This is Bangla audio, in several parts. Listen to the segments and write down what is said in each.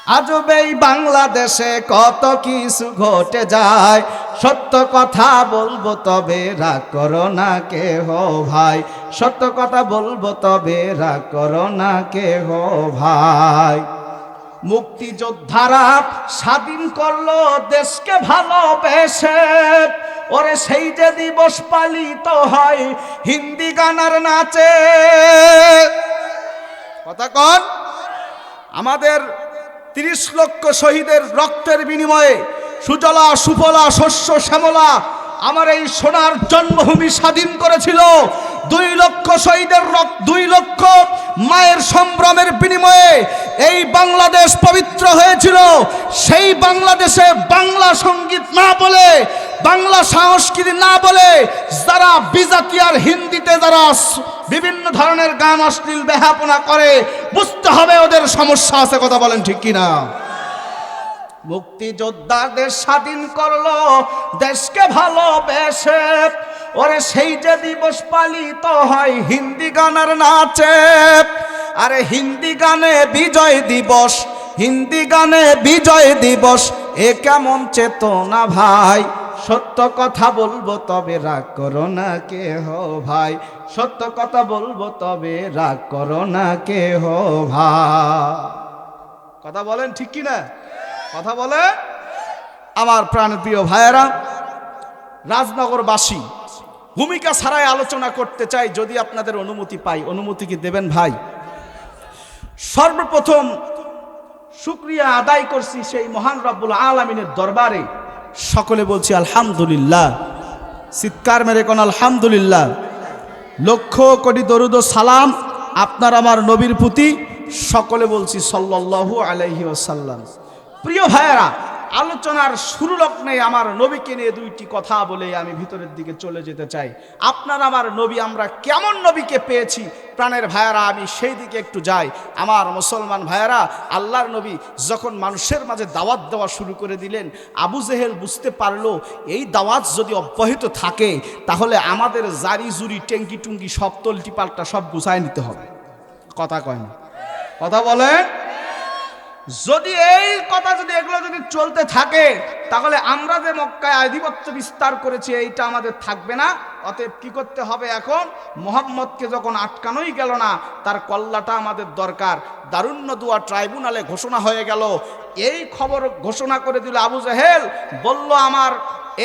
আজব এই বাংলাদেশে কত কিছু ঘটে যায়, সত্য কথা বলবো তবে রাগ করো না কেহ ভাই, সত্য কথা বলবো তবে রাগ করো না কেহ ভাই। মুক্তিযোদ্ধারা স্বাধীন করলো দেশকে ভালোবেসে, ওরে সেই যে দিবস পালিত হয় হিন্দি গানার নাচে। কথা কন, আমাদের ৩০ লক্ষ শহীদের রক্তের বিনিময়ে সুজলা সুফলা শস্য শ্যামলা আমার এই সোনার জন্মভূমি স্বাধীন করেছিল। ২ লক্ষ শহীদের রক্ত, ২ লক্ষ মায়ের সম্ভ্রমের বিনিময়ে এই বাংলাদেশ পবিত্র হয়েছিল। সেই বাংলাদেশে বাংলা সঙ্গীত না বলে, বাংলা সংস্কৃতি না বলে যারা বিজাতি আর হিন্দিতে যারা বিভিন্ন ধরনের গান অশ্লীল বেহাপনা করে, বুঝতে হবে ওদের সমস্যা আছে। কথা বলেন ঠিক কিনা? মুক্তিযোদ্ধাদের স্বাধীন করলো দেশকে ভালোবেসে, ওরে সেই যে দিবস পালিত হয় হিন্দি গানের নাচে। আরে হিন্দি গানে বিজয় দিবস, হিন্দি গানে বিজয় দিবস, এ কেমন চেতনা ভাই। সত্য কথা বলবো তবে রাগ করো না কেহ ভাই, সত্য কথা বলবো তবে রাগ করো না কেহ ভাই। কথা বলেন ঠিক কিনা? কথা বলে আমার প্রাণপ্রিয় ভাইয়েরা, রাজনগরবাসী ভূমিকা ছাড়াই আলোচনা করতে চাই, যদি আপনাদের অনুমতি পাই। অনুমতি কি দেবেন ভাই? সর্বপ্রথম শুকরিয়া আদায় করছি সেই মহান রব্বুল আলামিনের দরবারে। সকলে বলছি আলহামদুলিল্লাহ। চিৎকার মেরে কোন আলহামদুলিল্লাহ। লক্ষ কোটি দরুদ ও সালাম আপনার আমার নবীর প্রতি, সকলে বলছি সাল্লাল্লাহু আলাইহি ওয়াসাল্লাম। প্রিয় ভাইয়েরা, আলোচনার শুরু লগ্নে আমার নবীকে নিয়ে 2টি কথা বলে আমি ভিতরের দিকে চলে যেতে চাই। আপনার আমার নবী, আমরা কেমন নবীকে পেয়েছি প্রাণের ভাইয়েরা, আমি সেই দিকে একটু যাই। আমার মুসলমান ভাইয়েরা, আল্লাহর নবী যখন মানুষের মাঝে দাওয়াত দেওয়া শুরু করে দিলেন, আবু জেহেল বুঝতে পারলো এই দাওয়াত যদি অব্যাহত থাকে তাহলে আমাদের জারি জুরি টেঙ্কি টুঙ্গি সব তল্টি পাল্টা সব গুছায় নিতে হবে। কথা কয় না? কথা বলেন। যদি এই কথা যদি এগুলো যদি চলতে থাকে তাহলে আমরা যে মক্কায় আধিপত্য বিস্তার করেছি এইটা আমাদের থাকবে না। অতএব কি করতে হবে? এখন মুহাম্মদকে যখন আটকানোই গেল না, তার কল্লাটা আমাদের দরকার। দারুন নদুয়া ট্রাইব্যুনালে ঘোষণা হয়ে গেল। এই খবর ঘোষণা করে দিল আবু জেহেল, বলল আমার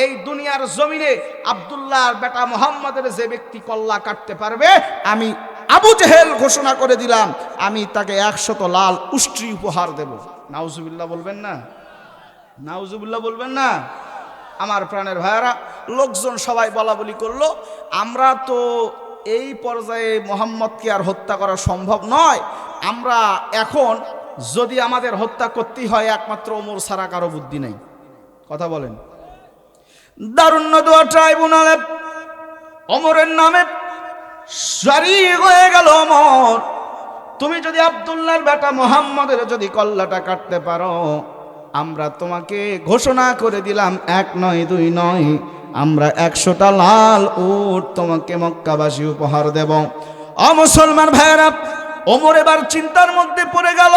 এই দুনিয়ার জমিনে আব্দুল্লাহর বেটা মুহাম্মদের যে ব্যক্তি কল্লা কাটতে পারবে, আমি আবু জেহেল ঘোষণা করে দিলাম আমি তাকে 100 লাল উষ্ট্রি উপহার দেব। নাউজুবিল্লাহ বলবেন না? নাউজুবিল্লাহ বলবেন না? আমার প্রাণের ভাইয়েরা, লোকজন সবাই বলা বলি করলো, আমরা তো এই পর্যায়ে মোহাম্মদকে আর হত্যা করা সম্ভব নয়। আমরা এখন যদি আমাদের হত্যা করতেই হয় একমাত্র ওমর ছাড়া কারো বুদ্ধি নেই। কথা বলেন। দারুন নদুয়া ট্রাইব্যুনালে ওমরের নামে জারি হয়ে গেল, ওমর তুমি যদি আব্দুল্লাহর বেটা মুহাম্মদের যদি কল্লাটা কাটতে পারো, আমরা তোমাকে ঘোষণা করে দিলাম 1 নয় 2 নয়, আমরা 100টা লাল উট তোমাকে মক্কাবাসী উপহার দেব। মুসলমান ভাইয়েরা, ওমর এবার চিন্তার মধ্যে পড়ে গেল।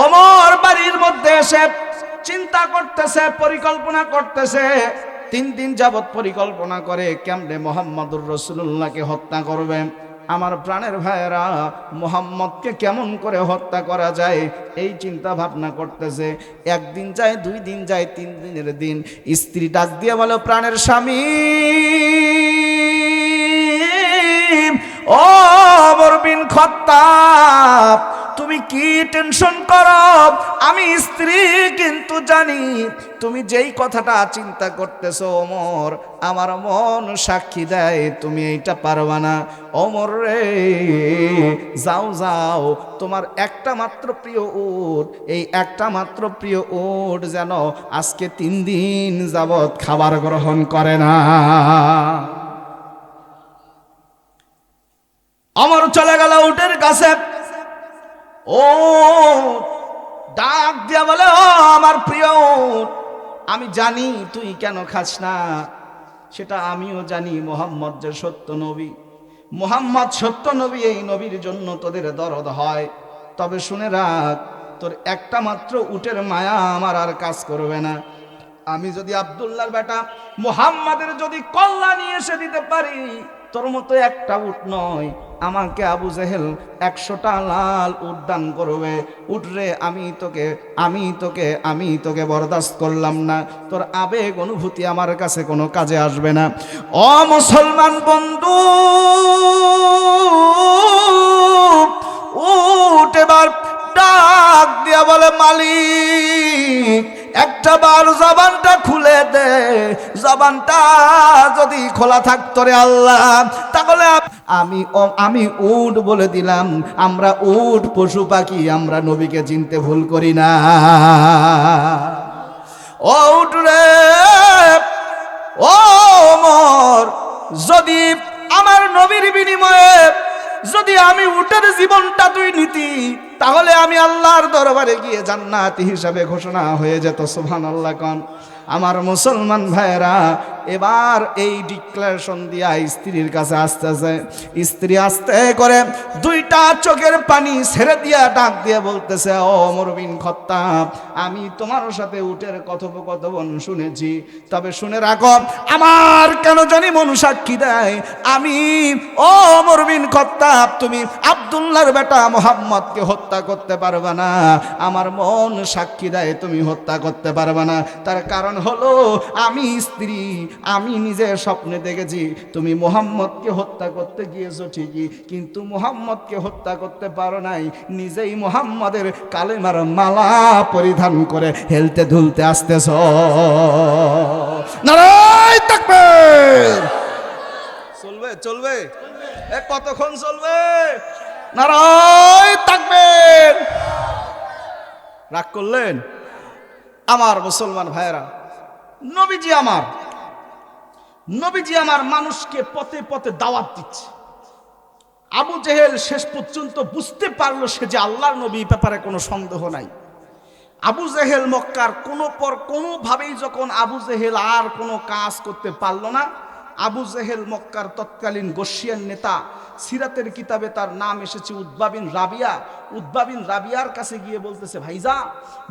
ওমর বাড়ির মধ্যে এসে চিন্তা করতেছে, পরিকল্পনা করতেছে। 3 দিন যাবৎ পরিকল্পনা করে কেমনে মুহাম্মদুর রাসূলুল্লাহকে হত্যা করবে। আমার প্রাণের ভাইয়েরা, মুহাম্মদকে কেমন করে হত্যা করা যায় এই চিন্তা ভাবনা করতেছে। 1 দিন যায়, 2 দিন যায়, 3 দিনের দিন স্ত্রী ডাক দিয়ে বলে, প্রাণের স্বামী ওমর বিন খাত্তাব, তুমি কি টেনশন করো? আমি স্ত্রী কিন্তু জানি তুমি যেই কথাটা চিন্তা করতেছো ওমর, আমার মন সাক্ষী দেয় তুমি এইটা পারবা না। ওমর রে, যাও যাও, তোমার একটা মাত্র প্রিয় উট, এই একটা মাত্র প্রিয় উট যেন আজকে 3 দিন যাবৎ খাবার গ্রহণ করে না। ওমর চলে গেল উটের কাছে। ও ডাক দিয়া বলে, ও আমার প্রিয় উট, আমি জানি তুই কেন খাস না, সেটা আমিও জানি। মুহাম্মদ যে সত্য নবী, মুহাম্মদ সত্য নবী, এই নবীর জন্য তোদের দরদ হয়। তবে শুনে রাখ, তোর একটা মাত্র উটের মায়া আমার আর কাজ করবে না। আমি যদি আব্দুল্লাহর বেটা মুহাম্মাদের যদি কল্যাণী এসে দিতে পারি, তোর মতো একটা উট নয়, আমাকে আবু জেহেল 100টা লাল উট দান করবে। উঠরে আমি তোকে বরদাস্ত করলাম না। তোর আবেগ অনুভূতি আমার কাছে কোনো কাজে আসবে না। ও মুসলমান বন্ধু, উট এবার ডাক দিয়া বলে, মালিক একটা বার জবানটা খুলে দে। জবানটা যদি খোলা থাকতো রে আল্লাহ, তাহলে আমি উট বলে দিলাম। আমরা উট পশু পাখি, আমরা নবীকে চিনতে ভুল করি না। ও উট রে, ও ওমর, যদি আমার নবীর বিনিময়ে যদি আমি উটের জীবনটা তুই নিতি, তাহলে আমি আল্লাহর দরবারে গিয়ে জান্নাতি হিসাবে ঘোষণা হয়ে যেত। সুবহানাল্লাহ কোন। আমার মুসলমান ভাইরা, এবার এই ডিক্লারেশন দিয়া স্ত্রীর কাছে আসতেছে। স্ত্রী আস্তে করে দুইটা চোখের পানি ছেড়ে দিয়া ডাক দিয়ে বলতেছে, ও ওমর বিন খাত্তাব, আমি তোমার সাথে উটের কথোপকথন শুনেছি, তবে শুনে রাখো, আমার কেন জানি মন সাক্ষী দেয়, আমি ও ওমর বিন খাত্তাব, তুমি আব্দুল্লাহর বেটা মুহাম্মদকে হত্যা করতে পারবে না। আমার মন সাক্ষী দেয় তুমি হত্যা করতে পারবে না। তার কারণ হলো, আমি স্ত্রী, আমি নিজে স্বপ্নে দেখেছি তুমি মুহাম্মদকে হত্যা করতে গিয়েছো ঠিকই, কিন্তু মুহাম্মদকে হত্যা করতে পারো নাই। নিজেই মুহাম্মদের কালেমার মালা পরিধান করে হেলতে ধুলতে আসতেছ। নারায়ে তাকবীর। চলবে চলবে, কতক্ষণ চলবে? নারায়ে তাকবীর। রাগ করলেন? আমার মুসলমান ভাইয়েরা, নবীজি আমার মানুষকে পথে পথে দাওয়াত দিচ্ছে। আবু জেহেল শেষ পর্যন্ত বুঝতে পারলো সে যে আল্লাহর নবী, ব্যাপারে কোনো সন্দেহ নাই। আবু জেহেল মক্কার কোনোভাবেই যখন আবু জেহেল আর কোনো কাজ করতে পারলো না, আবু জেহেল মক্কার তৎকালীন গর্ষিয়ান নেতা, সিরাতের কিতাবে তার নাম এসেছে উতবা বিন রাবিয়া। উতবা বিন রাবিয়ার কাছে গিয়ে বলতেছে, ভাইজা,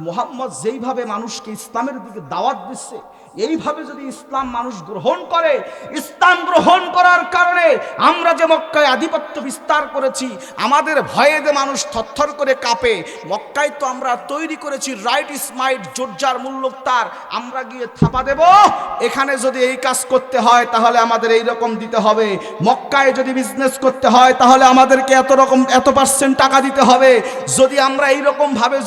মুহাম্মদ যেইভাবে মানুষকে ইসলামের দিকে দাওয়াত দিচ্ছে, এইভাবে যদি ইসলাম মানুষ গ্রহণ করে, ইসলাম গ্রহণ করার কারণে আমরা যে মক্কায় আধিপত্য বিস্তার করেছি, আমাদের ভয়ে যে মানুষ থরথর করে কাঁপে, মক্কায় তো আমরা তৈরি করেছি রাইট স্মাইট জোরজার মুল্লুকতার, আমরা গিয়ে থাপা দেব। এখানে যদি এই কাজ করতে হয় তাহলে আমাদের এই রকম দিতে হবে। মক্কায় যদি বিজনেস করতে হয় তাহলে আমাদেরকে এত % টাকা দিতে হবে। যদি আমরা এই রকম ভাবে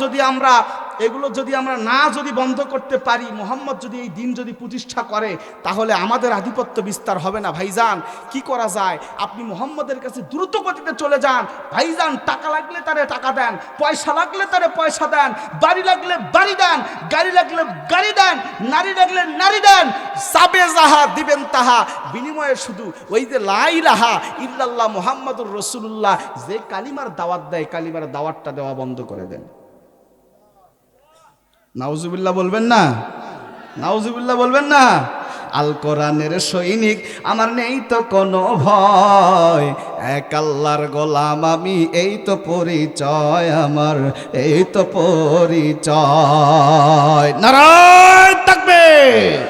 এগুলো যদি আমরা যদি বন্ধ করতে পারি, মুহাম্মদ যদি এই দিন যদি প্রতিষ্ঠা করে, তাহলে আমাদের আধিপত্য বিস্তার হবে না। ভাইজান, কি করা যায়? আপনি মুহাম্মদের কাছে দ্রুত গতিতে চলে যান। ভাইজান, টাকা লাগলে তারে টাকা দেন, পয়সা লাগলে তারে পয়সা দেন, বাড়ি লাগলে বাড়ি দেন, গাড়ি লাগলে গাড়ি দেন, নারী লাগলে নারী দেন, সাবে যাহা দিবেন তাহা, বিনিময়ে শুধু ওই যে লা ইলাহা ইল্লাল্লাহ মুহাম্মাদুর রাসূলুল্লাহ যে কালিমার দাওয়াত দেয়, কালিমার দাওয়াতটা দেওয়া বন্ধ করে দেন। নাউজুবিল্লাহ বলবেন না? নাউজুবিল্লাহ বলবেন না? আল কোরআনের সৈনিক আমার, নেই তো কোনো ভয়, এক আল্লাহর গোলাম আমি, এই তো পরিচয় আমার, এই তো পরিচয়। নারায়ে তাকবীর।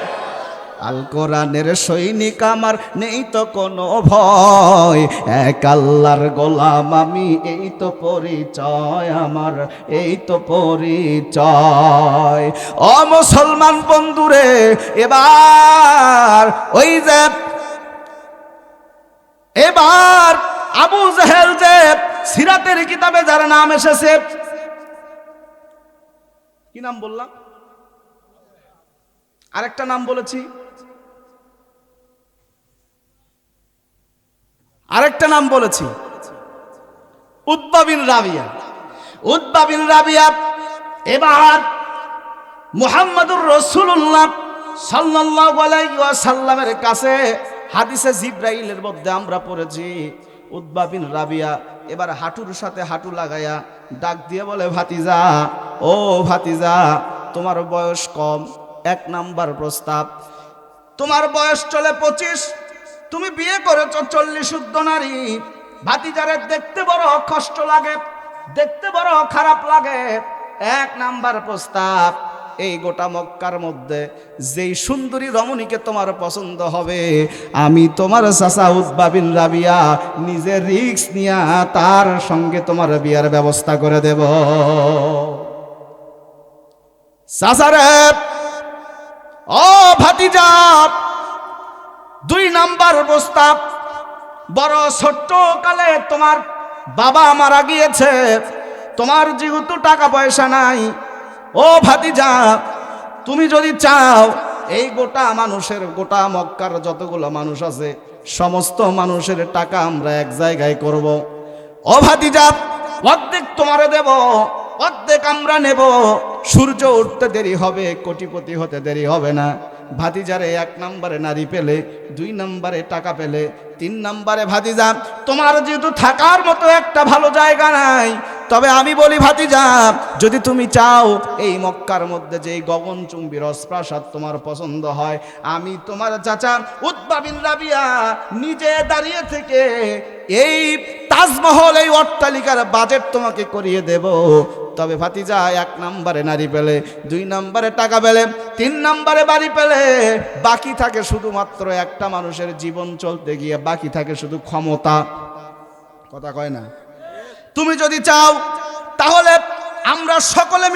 আল কোরআনের সৈনিক আমার, নেই তো কোনো ভয়, এক আল্লাহর গোলাম আমি, এই তো পরিচয় আমার, এই তো পরিচয়। ও মুসলমান বন্ধুরে, এবার আবু জেহেল যে সিরাতের কিতাবে যার নাম এসেছে, কি নাম বললাম? আরেকটা নাম বলেছি, উতবা বিন রাবিয়া। উতবা বিন রাবিয়া এবার মুহাম্মাদুর রাসূলুল্লাহ সাল্লাল্লাহু আলাইহি ওয়াসাল্লামের কাছে, হাদিসে জিবরাইলের মধ্যে আমরা পড়েছি, উতবা বিন রাবিয়া এবার হাঁটুর সাথে হাঁটু লাগায়া ডাক দিয়ে বলে, ভাতিজা, ও ভাতিজা, তোমার বয়স কম, 1 নাম্বার প্রস্তাব, তোমার বয়স চলে 25, তুমি বিয়ে করেছ 40 শুদ্ধ নারী। ভাতিজারে দেখতে বড় কষ্ট লাগে, দেখতে বড় খারাপ লাগে, এক নাম্বার প্রস্তাব, এই গোটা মক্কার মধ্যে যেই সুন্দরী রমণীকে তোমার পছন্দ হবে, আমি তোমার চাচা উতবা বিন রাবিয়া নিজের রিস্ক নিয়া তার সঙ্গে তোমার বিয়ার ব্যবস্থা করে দেব। চাচারে, ও ভাতিজা, 2 নাম্বার প্রস্তাব, বড় ছোট্ট কালে তোমার বাবা মারা গিয়েছে, তোমার যেহেতু টাকা পয়সা নাই, ও ভাতিজা তুমি যদি চাও এই গোটা মানুষের, গোটা মক্কার যতগুলো মানুষ আছে সমস্ত মানুষের টাকা আমরা এক জায়গায় করব। ও ভাতিজা, অর্ধেক তোমারে দেব, অর্ধেক আমরা নেব। সূর্য উঠতে দেরি হবে, কোটিপতি হতে দেরি হবে না। ভাতিজারে 1 নম্বরে নারী পেলে, 2 নম্বরে টাকা পেলে, 3 নম্বরে ভাতিজা তোমার যেহেতু থাকার মতো একটা ভালো জায়গা নাই, তবে আমি বলি ভাতিজা, যদি তুমি চাও এই মক্কার মধ্যে যে গগনচুম্বী রাজপ্রাসাদ তোমার পছন্দ হয়, আমি তোমার চাচা উতবা বিন রাবিয়া নিজে দাঁড়িয়ে থেকে এই তাজমহল, এই অট্টালিকার বাজেট তোমাকে করিয়ে দেব। তবে ভাতিজা 1 নম্বরে নারী পেলে, 2 নম্বরে টাকা পেলে, 3 নম্বরে বাড়ি পেলে, বাকি থাকে শুধুমাত্র একটা মানুষের জীবন চলতে গিয়ে বাকি থাকে শুধু ক্ষমতা। কথা কয় না? তুমি যদি চাও তাহলে আমরা সকলে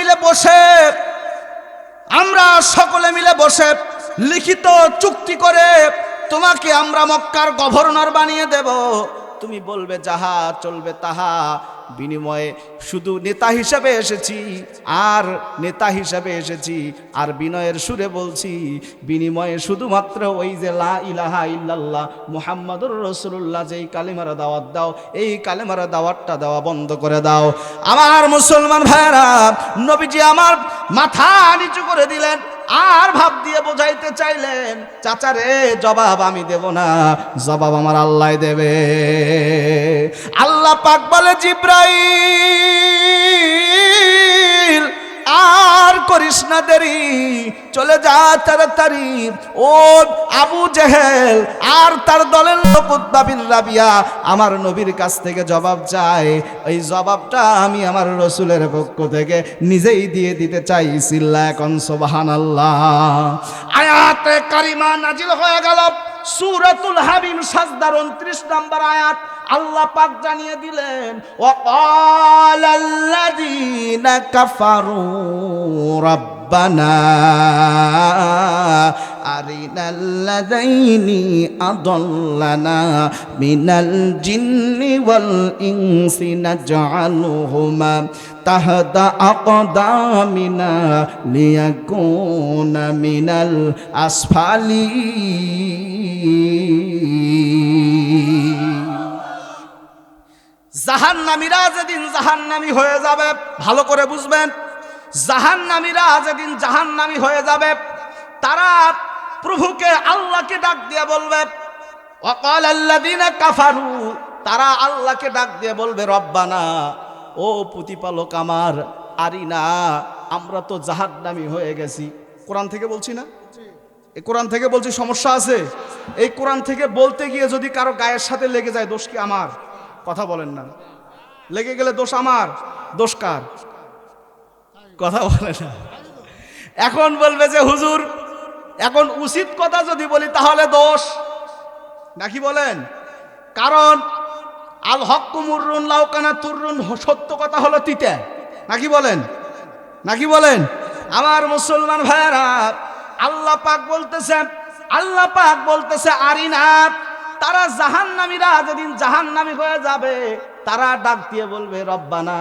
মিলে বসে লিখিত চুক্তি করে তোমাকে আমরা মক্কার গভর্নর বানিয়ে দেব। তুমি বলবে যাহা চলবে তাহা, বিনিময়ে শুধু নেতা হিসেবে এসেছি আর বিনয়ের সুরে বলছি, বিনিময়ে শুধুমাত্র ওই যে লা ইলাহা ইল্লাল্লাহ মুহাম্মাদুর রাসূলুল্লাহ যেই কালেমার দাওয়াত দাও, এই কালেমার দাওয়াতটা দেওয়া বন্ধ করে দাও। আমার মুসলমান ভাইরা, নবীজি আমার মাথা নিচু করে দিলেন আর ভাব দিয়ে বোঝাইতে চাইলেন, চাচারে জবাব আমি দেব না, জবাব আমার আল্লাহ দেবে। আল্লাহ পাক বলে, জিব্রাইল আর করিস না দেরি, চলে যা তাড়াতাড়ি। ও আবু জেহেল আর তার দলের লোক উতবা বিন রাবিয়া আমার নবীর কাছ থেকে জবাব চায়, এই জবাবটা আমি আমার রসুলের পক্ষ থেকে নিজেই দিয়ে দিতে চাই। চিল্লা এখন সুবহানাল্লাহ। আয়াতে কারিমা নাজিল হয়ে গেল সূরাতুল হামিম সাজদার 29 নম্বর আয়াত। আল্লাহ পাক জানিয়ে দিলেন, ওয়াকালাল্লাযীনা কাফারু রাব্বানা আরিনাল্লাযাইনি আদাল্লানা মিনাল জিন্নি ওয়াল ইনসি নাজআলুহুমা তাহতা আকদামিনা লিয়াকুনা মিনাল আসফালি। জাহান্নামীরা যেদিন জাহান্নামী হয়ে যাবে, ভালো করে বুঝবেন, জাহান্নামীরা যেদিন জাহান্নামী হয়ে যাবে, তারা প্রভুকে আল্লাহকে ডাক দিয়ে বলবে, ওয়াকালাল্লাযীনা কাফারু, তারা আল্লাহকে ডাক দিয়ে বলবে, রব্বানা, ও প্রতিপালক আমার, আরিনা, আমরা তো জাহান্নামী হয়ে গেছি। কোরআন থেকে বলছি না, এই কোরআন থেকে বলছি, সমস্যা আছে? এই কোরআন থেকে বলতে গিয়ে যদি কারো গায়ের সাথে লেগে যায়, দোষ কি আমার? কথা বলেন না, লেগে গেলে দোষ আমার, দোষ কার? কথা বলে না। এখন বলবে যে হুজুর, এখন উচিত কথা যদি বলি তাহলে দোষ নাকি বলেন? কারণ আল হক্কু মুররুন লাউ কানা তুররুন, সত্য কথা হলো তিতা, নাকি বলেন? নাকি বলেন? আমার মুসলমান ভাইয়েরা, আল্লাহ পাক বলতেছে আরিনা, তারা জাহান্নামীরা যেদিন জাহান্নামী হয়ে যাবে, তারা ডাক দিয়ে বলবে, রব্বানা,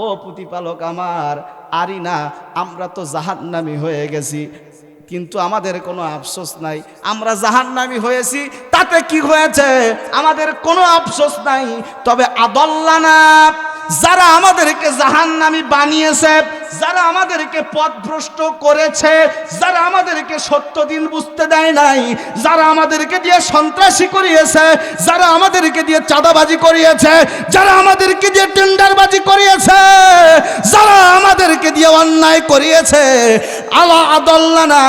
ও প্রতিপালক আমার, আরিনা, আমরা তো জাহান্নামী হয়ে গেছি, কিন্তু আমাদের কোনো আফসোস নাই। আমরা জাহান্নামী হয়েছি, তাতে কি হয়েছে? আমাদের কোনো আফসোস নাই। তবে আদাল্লানা, যারা আমাদেরকে জাহান্নামী বানিয়েছে, যারা আমাদেরকে পথভ্রষ্ট করেছে, যারা আমাদেরকে সত্য দিন বুঝতে দেয় নাই, যারা আমাদেরকে দিয়ে সন্ত্রাসী করিয়েছে, যারা আমাদেরকে দিয়ে চাঁদাবাজি করিয়েছে, যারা আমাদেরকে দিয়ে টেন্ডারবাজি করিয়েছে, যারা আমাদেরকে দিয়ে অন্যায় করিয়েছে, আল্লাহ আদাল্লানা,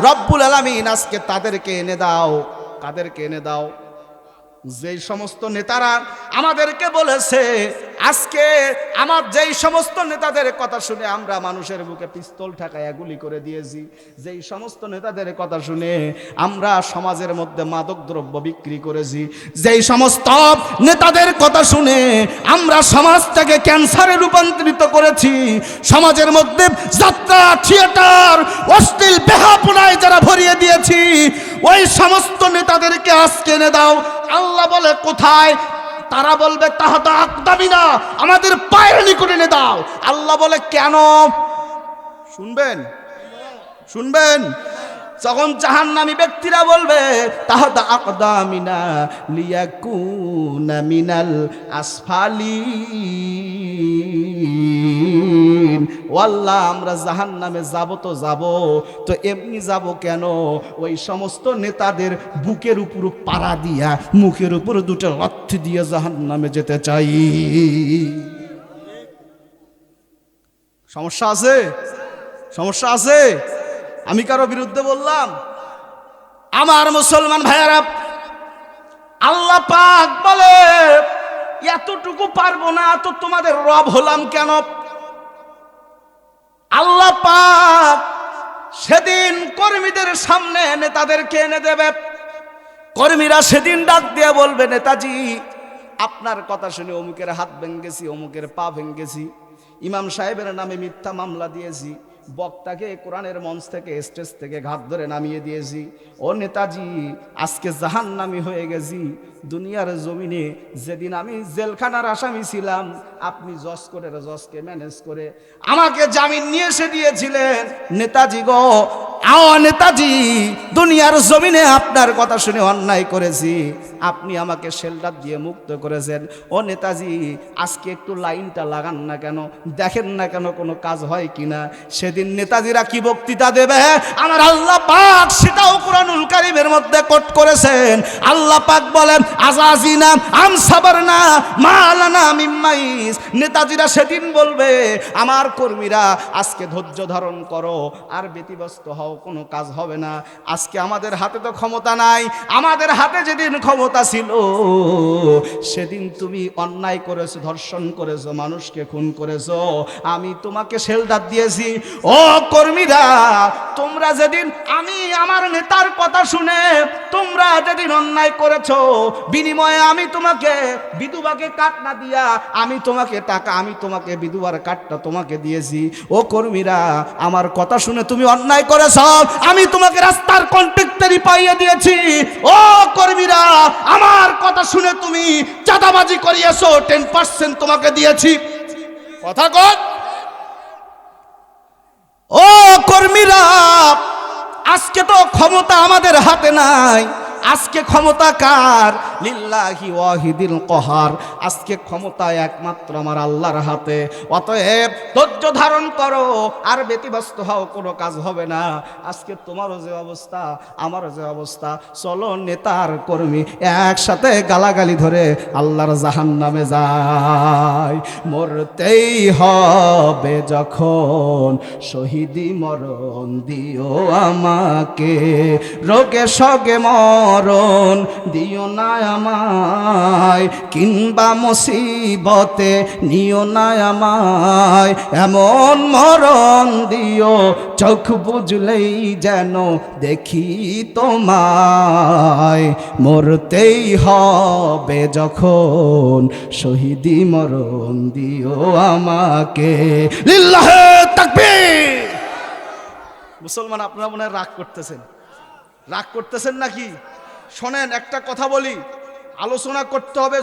রব্বুল আলামিন আজকে তাদেরকে এনে দাও। কাদেরকে এনে দাও? যেই সমস্ত নেতারা আমাদেরকে বলেছে, আজকে আমার যেই সমস্ত নেতাদের কথা শুনে আমরা মানুষের বুকে পিস্তল ঠেকায়া গুলি করে দিয়েছি, যেই সমস্ত নেতাদের কথা শুনে আমরা সমাজের মধ্যে মাদক দ্রব্য বিক্রি করেছি, যেই সমস্ত নেতাদের কথা শুনে আমরা সমাজটাকে ক্যান্সারে রূপান্তরিত করেছি, সমাজের মধ্যে যাত্রা থিয়েটার অশ্লীল বেহাপনায় যারা ভরিয়ে দিয়েছি, ওই সমস্ত নেতাদেরকে আজকে এনে দাও। আল্লাহ বলে কোথায়? তারা বলবে তাহতা আকদামিনা, আমাদের পায়ের নিকটে এনে দাও। আল্লাহ বলে কেন? শুনবেন শুনবেন, যখন জাহান্নামী ব্যক্তিরা বলবে তাহতা আকদামিনা লিয়াকুনা মিনাল আসফালিন, ওয়াল্লাহ আমরা জাহান্নামে যাব তো এমনি যাব কেন? ওই সমস্ত নেতাদের বুকের উপর পাড়া দিয়া, মুখের উপর দুটো রথ দিয়ে জাহান্নামে যেতে চাই। সমস্যা আছে? সমস্যা আছে? আমি কারো বিরুদ্ধে বললাম? আমার মুসলমান ভাইয়ারা, আল্লাহ পাক বলে এতটুকু পারবো না তো তোমাদের রব হলাম কেন? আল্লাহ পাক সেদিন কর্মীদের সামনে নেতাদেরকে এনে দেবে। কর্মীরা সেদিন ডাক দিয়ে বলবে, নেতাজি আপনার কথা শুনে অমুকের হাত ভেঙ্গেছি, অমুকের পা ভেঙ্গেছি, ইমাম সাহেবের নামে মিথ্যা মামলা দিয়েছি, বক্তাকে কোরআনের মঞ্চ থেকে স্টেজ থেকে ঘাট ধরে নামিয়ে দিয়েছি। ও নেতাজি আজকে জাহান্নামী হয়ে গেছি। দুনিয়ার জমিনে যেদিন আমি জেলখানার আসামি ছিলাম, আপনি জজকে ম্যানেজ করে আমাকে জামিন নিয়ে এসে দিয়েছিলেন। নেতাজি গো, নেতাজি দুনিয়ার জমিনে আপনার কথা শুনে অন্যায় করেছি, আপনি আমাকে শেল্টার দিয়ে মুক্ত করেছেন। ও নেতাজি আজকে একটু লাইনটা লাগান না কেন, দেখেন না কেন কোনো কাজ হয় কিনা। সেদিন নেতাজিরা কি বক্তৃতা দেবে আমার আল্লাহ পাক সেটাও কুরআনুল কারীমের মধ্যে কোট করেছেন। আল্লাহ পাক বলেন আযাজিনা আম সাবারনা মা লানা মিন মাইস। নেতাজিরা সেদিন বলবে আমার কর্মীরা আজকে ধৈর্য ধারণ করো, আর ব্যতিব্যস্ত হও, কোনো কাজ হবে না। আজকে আমাদের হাতে তো ক্ষমতা নাই, আমাদের হাতে যেদিন ক্ষমতা ছিল সেদিন তুমি অন্যায় করেছো, ধর্ষণ করেছো, মানুষকে খুন করেছো, আমি তোমাকে শেল্টার দিয়েছি। ও কর্মীরা, তোমরা যেদিন আমার নেতার কথা শুনে তোমরা যেদিন অন্যায় করেছো, বিনিময়ে আমি তোমাকে বিধবাকে কাট না দিয়া আমি তোমাকে টাকা, আমি তোমাকে বিধবার কাটটা তোমাকে দিয়েছি। ও কর্মীরা, আমার কথা শুনে তুমি অন্যায় করেছো, আমি তোমাকে রাস্তার কন্ট্রাক্টরি পাইয়ে দিয়েছি। ও কর্মীরা, আমার কথা শুনে তুমি চাঁদাবাজি করিয়েছো, 10% তোমাকে দিয়েছি। কথা কর। ও কর্মীরা, আজকে তো ক্ষমতা আমাদের হাতে নাই, আজকে ক্ষমতা কার? লিল্লাহি ওয়াহিদিল কহার। আজকে ক্ষমতা একমাত্র আমার আল্লাহর হাতে। অতএব ধৈর্য ধারণ করো, আর ব্যতিব্যস্ত হও, কোনো কাজ হবে না। আজকে তোমারও যে অবস্থা, আমারও যে অবস্থা, চলো নেতার কর্মী একসাথে গালাগালি ধরে আল্লাহর জাহান্নামে যায়। মরতেই হবে যখন শহীদি মরণ দিও আমাকে, রোগে সগে মরণ দিও না আমায়, কিংবা মুসিবতে নিও না আমায়, এমন মরণ দিও চোখ বুঝলেই যেন দেখি তোমায়। মরতেই হবে যখন শহীদি মরণ দিও আমাকে। লিল্লাহে তাকবীর। মুসলমান, আপনারা মনে হয় রাগ করতেছেন, রাগ করতেছেন নাকি? শোনেন, একটা কথা বলি, আলোচনা করতে হবে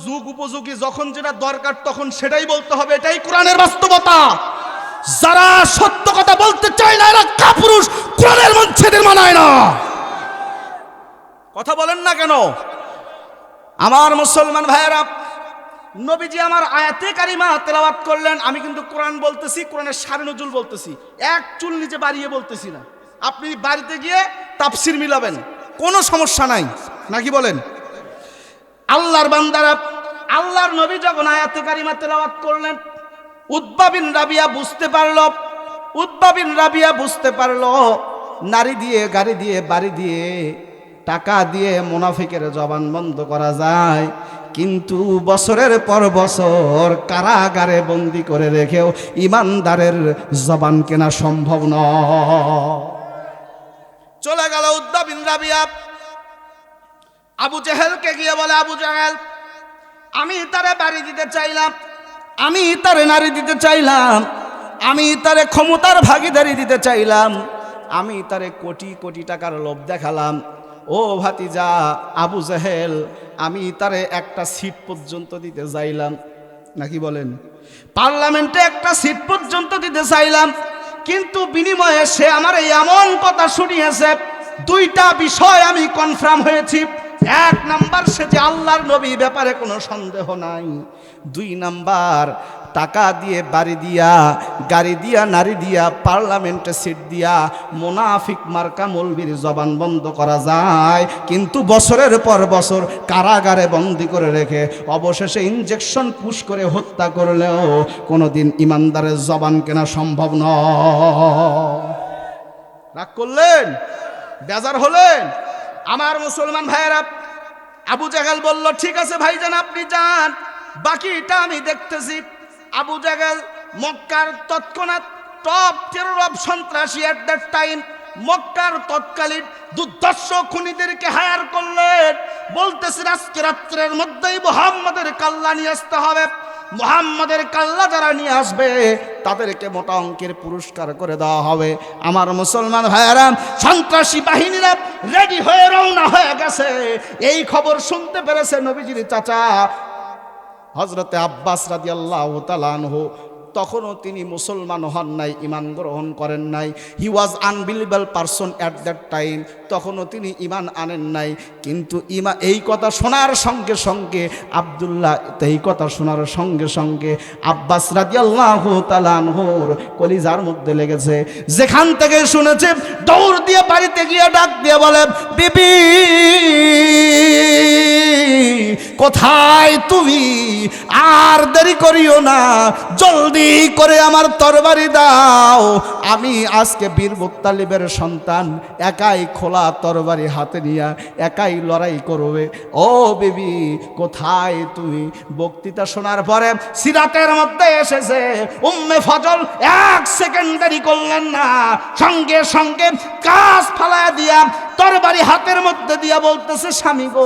যুগ উপযোগী, যখন যেটা দরকার তখন সেটাই বলতে হবে, এটাই কোরআনের বাস্তবতা। যারা সত্য কথা বলতে চায় না এরা কাপুরুষ, কোরআনের মঞ্চেদের মানায় না। কথা বলেন না কেন? আমার মুসলমান ভাইয়েরা, নবীজি আমার আয়াতে কারিমা তেলাওয়াত করলেন, আমি কিন্তু কোরআন বলতেছি, কোরআনের শানে নজুল বলতেছি, এক চুল নিচে বাড়িয়ে বলতেছি না। আপনি বাড়িতে গিয়ে তাফসির মিলাবেন, কোনো সমস্যা নাই, নাকি বলেন? আল্লাহর বান্দারা, আল্লাহর নবী যখন আয়াতে কারিমা তেলাওয়াত করলেন, উতবা বিন রাবিয়া বুঝতে পারলো, নারী দিয়ে, গাড়ি দিয়ে, বাড়ি দিয়ে টাকা দিয়ে মুনাফিকের জবান বন্ধ করা যায়, কিন্তু বছরের পর বছর কারাগারে বন্দি করে রেখেও ইমানদারের জবান কেনা সম্ভব নয়। চলে গেল উদ্বা বিন রাবিয়া, আবু জেহেলকে গিয়ে বলে, আবু জেহেল, আমি তারে বাড়ি দিতে চাইলাম, আমি তারে নারী দিতে চাইলাম, আমি তারে ক্ষমতার ভাগিদারি দিতে চাইলাম, আমি তারে কোটি কোটি টাকার লোভ দেখালাম। ও ভাতিজা আবু জেহেল, আমি তারে একটা সিট পর্যন্ত দিতে চাইলাম, নাকি বলেন, পার্লামেন্টে একটা সিট পর্যন্ত দিতে চাইলাম, কিন্তু বিনিময়ে সে আমার এমন কথা শুনিয়েছে, দুইটা বিষয় আমি কনফার্ম হয়েছি। এক নাম্বার, সে যে আল্লাহর নবী, ব্যাপারে কোনো সন্দেহ নাই। দুই নাম্বার, টাকা দিয়ে বাড়ি দিয়া, গাড়ি দিয়া, নারী দিয়া, পার্লামেন্টে সিট দিয়া মুনাফিক মার্কা মৌলবীর জবান বন্ধ করা যায়, কিন্তু বছরের পর বছর কারাগারে বন্দি করে রেখে অবশেষে ইনজেকশন পুশ করে হত্যা করলেও কোনোদিন ইমানদারের জবান কেনা সম্ভব নয়। রাগ করলেন? বেজার হলেন? আমার মুসলমান ভাইয়েরা, আবু জেহেল বলল, ঠিক আছে ভাইজান, আপনি যান, বাকিটা আমি দেখতেছি। আবু জেহেল মক্কার তৎক্ষণাৎ টপ টেরর অফ সন্ত্রাসী এট দ্যাট টাইম, মক্কার তৎকালীন দুর্ধর্ষ খুনিদেরকে হায়ার করলেন। বলতেছে আজকে রাত্রের মধ্যেই মুহাম্মাদের কাল্লা নিয়ে আসতে হবে। মুহাম্মাদের কাল্লা যারা নিয়ে আসবে তাদেরকে মোটা অঙ্কের পুরস্কার করে দেওয়া হবে। আমার মুসলমান ভাইয়েরা, সন্ত্রাসী বাহিনীরা রেডি হয়ে রওনা হয়ে গেছে। এই খবর শুনতে পেরেছে নবীজির চাচা হযরতে আব্বাস রাদিয়াল্লাহু তাআলা আনহু। তখনও তিনি মুসলমান হন নাই, ইমান গ্রহণ করেন নাই। He was unbelievable person at that time. তখনও তিনি ইমান আনেন নাই, কিন্তু এই কথা শোনার সঙ্গে সঙ্গে আব্দুল্লাহ, এই কথা শোনার সঙ্গে সঙ্গে আব্বাস রাদিয়াল্লাহু তাআলা আনহুর কলিজার মধ্যে লেগেছে। যেখান থেকে শুনেছে দৌড় দিয়ে বাড়িতে গিয়ে ডাক দিয়ে বলে, বিবি কোথায় তুমি? আর দেরি করিও না, জলদি করে আমার তরবারি দাও। আমি আজকে বীর মুত্তালিবের সন্তান, একাই খোলা তরবারি হাতে নিয়ে একাই লড়াই করবে। ও বিবি কোথায় তুমি? বক্তৃতা শোনার পরে সিরাতের মধ্যে এসেছে উম্মে ফজল এক সেকেন্ড দেরি করলেন না, সঙ্গে সঙ্গে কাজ ফালায়া দিয়া তরবারি হাতের মধ্যে দিয়া বলতেছে, স্বামী গো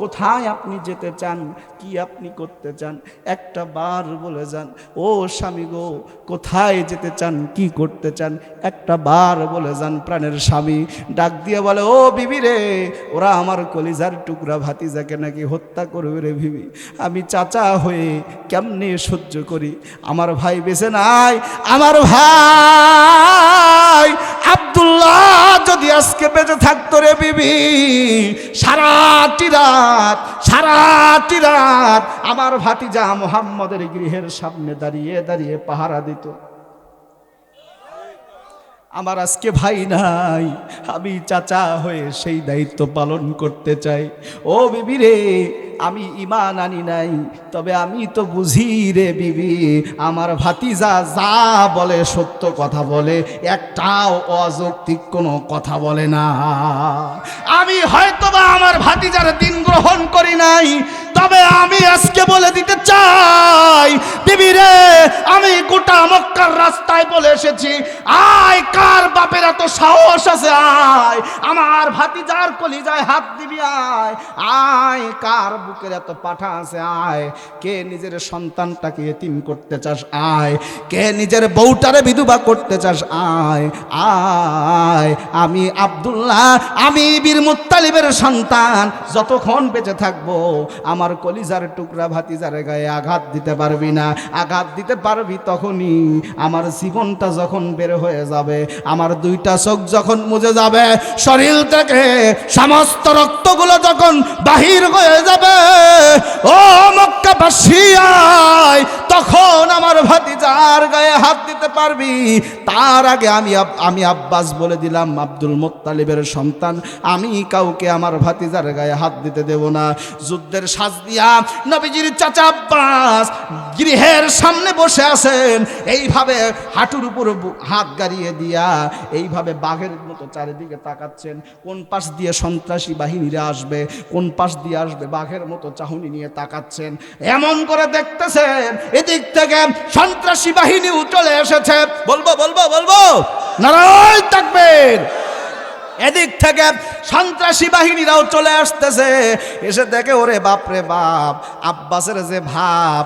কোথায় আপনি যেতে চান, কি আপনি করতে চান, একটা বার বলে যান। ও স্বামী গো কোথায় যেতে চান, কি করতে চান, একটা বার বলে যান। প্রাণের স্বামী ডাক দিয়ে বলে, ও বিবি রে, ওরা আমার কলিজার টুকরা ভাতিজাকে নাকি হত্যা করবে রে বিবি। আমি চাচা হয়ে কেমনে সহ্য করি? আমার ভাই বেঁচে নাই, আমার ভাই আব্দুল্লাহ যদি আজকে বেঁচে থাকতো রে বিবি, সারাটি রাত আমার ভাতিজা মুহাম্মদের গৃহের সামনে দাঁড়িয়ে দাঁড়িয়ে পাহারা দিত। আমার আজকে ভাই নাই, আমি চাচা হয়ে সেই দায়িত্ব পালন করতে চাই। ও বিবি রে, আমি ঈমান আনি নাই, তবে আমি তো বুঝি রে বিবি, আমার ভাতিজা যা বলে সত্য কথা বলে, একটাও অযৌক্তিক কোনো কথা বলে না। আমি হয়তোবা আমার ভাতিজার দিন গ্রহণ করি নাই, তবে আমি আজকে বলে দিতে চাই বিবি রে, আমি গোটা মক্কার রাস্তায় বলে এসেছি, আয় কার বাপের এত সাহস আছে, আয় আমার ভাতিজার কলিজায় হাত দিবি, আয় আয় কার বুকের এত পাঠা আছে, আয় কে নিজের সন্তানটাকে এতিম করতে চাস, আয় কে নিজের বউটারে বিধবা করতে চাস, আয় আয়। আমি আব্দুল্লাহ, আমি বীর মুত্তালিবের সন্তান, যতক্ষণ বেঁচে থাকবো আমার কলিজার টুকরা ভাতিজার গায়ে আঘাত দিতে পারবি না। আঘাত দিতে পারবি তখনই আমার জীবনটা যখন বের হয়ে যাবে, আমার দুইটা চোখ যখন মুজে যাবে, শরীর থেকে সমস্ত রক্তগুলো যখন বাহির হয়ে যাবে, ও মক্কাবাসী আয়, তখন আমার ভাতিজার গায়ে হাত দিতে পারবি। তার আগে আমি আব্বাস বলে দিলাম, আব্দুল মুত্তালিবের সন্তান, আমি কাউকে আমার ভাতিজার গায়ে হাত দিতে দেব না। যুদ্ধের সাজ দিয়া নবীজির চাচা আব্বাস গৃহের সামনে বসে আছেন, এইভাবে হাঁটুর উপর হাত গাড়িয়ে দিয়া এইভাবে এইভাবে বাঘের মতো চারিদিকে তাকাচ্ছেন, কোন পাশ দিয়ে সন্ত্রাসী বাহিনীরা আসবে, কোন পাশ দিয়ে আসবে, বাঘের মতো চাহনি নিয়ে তাকাচ্ছেন। এমন করে দেখতেছেন এদিক থেকে সন্ত্রাসী বাহিনীও চলে এসেছে। বলবো বলবো বলবো নারায়ে তাকবীর। এদিক থেকে সন্ত্রাসী বাহিনীরাও চলে আসতেছে, এসে দেখে ওরে বাপরে বাপ, আব্বাসের যে ভাব,